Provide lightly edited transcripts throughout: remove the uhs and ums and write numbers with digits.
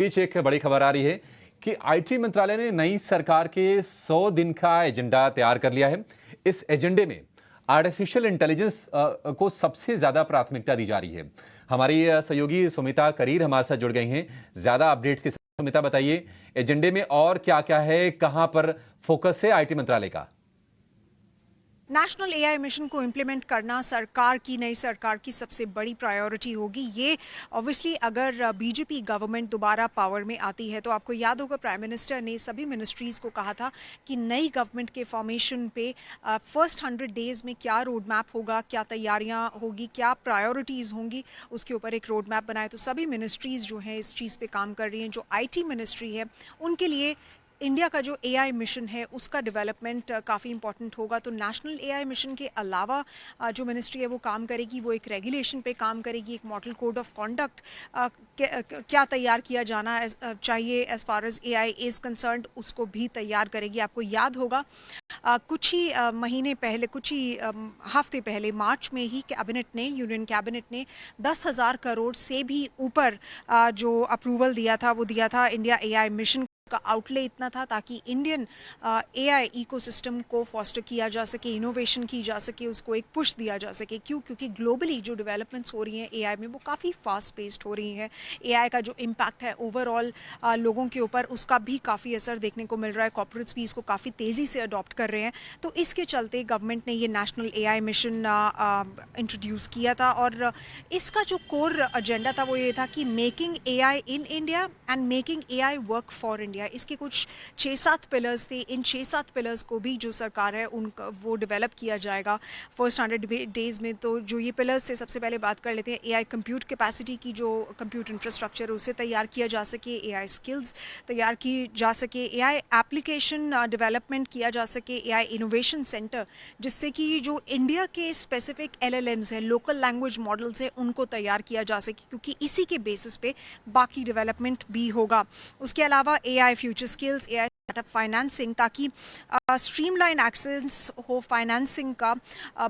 बीच एक बड़ी खबर आ रही है कि आईटी मंत्रालय ने नई सरकार के 100 दिन का एजेंडा तैयार कर लिया है। इस एजेंडे में आर्टिफिशियल इंटेलिजेंस को सबसे ज्यादा प्राथमिकता दी जा रही है। हमारी सहयोगी सुमिता करीर हमारे साथ जुड़ गई हैं ज्यादा अपडेट्स के साथ। सुमिता, बताइए एजेंडे में और क्या क्या है, कहां पर फोकस है आईटी मंत्रालय का? नेशनल एआई मिशन को इम्प्लीमेंट करना नई सरकार की सबसे बड़ी प्रायोरिटी होगी। ये ऑब्वियसली अगर बीजेपी गवर्नमेंट दोबारा पावर में आती है तो आपको याद होगा प्राइम मिनिस्टर ने सभी मिनिस्ट्रीज़ को कहा था कि नई गवर्नमेंट के फॉर्मेशन पे फर्स्ट 100 डेज़ में क्या रोड मैप होगा, क्या तैयारियां होगी, क्या प्रायोरिटीज़ होंगी, उसके ऊपर एक रोड मैप बनाए। तो सभी मिनिस्ट्रीज़ जो हैं इस चीज़ पे काम कर रही हैं। जो आईटी मिनिस्ट्री है उनके लिए इंडिया का जो एआई मिशन है उसका डेवलपमेंट काफ़ी इंपॉर्टेंट होगा। तो नेशनल एआई मिशन के अलावा जो मिनिस्ट्री है वो काम करेगी, वो एक रेगुलेशन पे काम करेगी, एक मॉडल कोड ऑफ कॉन्डक्ट क्या तैयार किया जाना चाहिए as far as AI is concerned, उसको भी तैयार करेगी। आपको याद होगा कुछ ही महीने पहले, कुछ ही हफ्ते पहले मार्च में ही यूनियन कैबिनेट ने 10,000 करोड़ से भी ऊपर जो अप्रूवल दिया था वो दिया था इंडिया एआई मिशन का। आउटले इतना था ताकि इंडियन एआई इकोसिस्टम को फॉस्टर किया जा सके, इनोवेशन की जा सके, उसको एक पुश दिया जा सके। क्योंकि ग्लोबली जो डेवलपमेंट्स हो रही हैं एआई में वो काफ़ी फास्ट पेस्ड हो रही हैं। एआई का जो इम्पैक्ट है ओवरऑल लोगों के ऊपर, उसका भी काफ़ी असर देखने को मिल रहा है। कॉर्पोरेट्स भी इसको काफ़ी तेज़ी से अडॉप्ट कर रहे हैं। तो इसके चलते गवर्नमेंट ने ये नेशनल एआई मिशन इंट्रोड्यूस किया था। और इसका जो कोर एजेंडा था वो ये था कि making AI in India and making AI work for India. इसके कुछ 6-7 पिलर्स थे। इन 6-7 पिलर्स को भी जो सरकार है उनका वो डेवलप किया जाएगा फर्स्ट 100 डेज़ में। तो जो ये पिलर्स थे, सबसे पहले बात कर लेते हैं एआई कंप्यूट कैपेसिटी की। जो कंप्यूट इंफ्रास्ट्रक्चर है उसे तैयार किया जा सके, एआई स्किल्स तैयार की जा सके, एआई एप्लीकेशन डेवलपमेंट किया जा सके, एआई इनोवेशन सेंटर जिससे कि जो इंडिया के स्पेसिफिक एलएलएम्स हैं, लोकल लैंग्वेज मॉडल्स हैं, उनको तैयार किया जा सके, क्योंकि इसी के बेसिस पे बाकी डेवलपमेंट भी होगा। उसके अलावा AI future skills, AI startup financing, ताकि स्ट्रीमलाइन एक्सेस हो फाइनेंसिंग का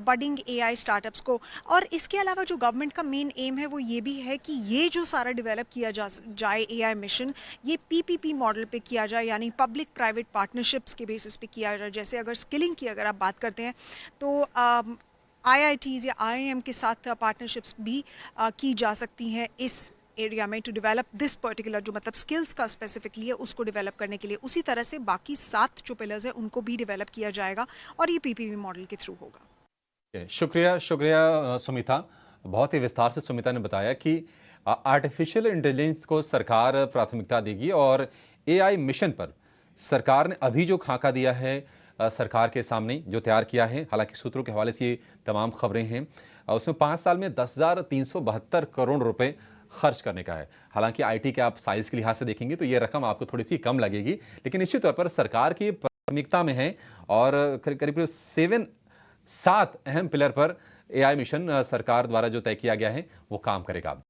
बडिंग एआई स्टार्टअप्स को। और इसके अलावा जो गवर्नमेंट का मेन एम है वो ये भी है कि ये जो सारा डेवलप किया जाए एआई मिशन, ये पीपीपी मॉडल पे किया जाए, यानी पब्लिक प्राइवेट पार्टनरशिप्स के बेसिस पे किया जाए। जैसे अगर स्किलिंग की अगर आप बात करते हैं तो आईआईटीज़ या आईआईएम के साथ पार्टनरशिप्स भी की जा सकती हैं इस एरिया में टू डेवलप दिस पर्टिकुलर, जो मतलब स्किल्स का स्पेसिफिकली है उसको डेवलप करने के लिए। उसी तरह से बाकी 7 जो पिलर्स हैं उनको भी डेवलप किया जाएगा और ये पीपीपी मॉडल के थ्रू होगा। शुक्रिया शुक्रिया सुमिता। बहुत ही विस्तार से सुमिता ने बताया कि आर्टिफिशियल इंटेलिजेंस को सरकार प्राथमिकता देगी और एआई मिशन पर सरकार ने अभी जो खाका दिया है सरकार के सामने जो तैयार किया है, हालांकि सूत्रों के हवाले से ये तमाम खबरें हैं, उसमें 5 साल में 10,372 करोड़ रुपए खर्च करने का है। हालांकि आईटी के आप साइज के लिहाज से देखेंगे तो ये रकम आपको थोड़ी सी कम लगेगी, लेकिन निश्चित तौर पर सरकार की प्राथमिकता में है और करीब 7 अहम पिलर पर एआई मिशन सरकार द्वारा जो तय किया गया है वो काम करेगा।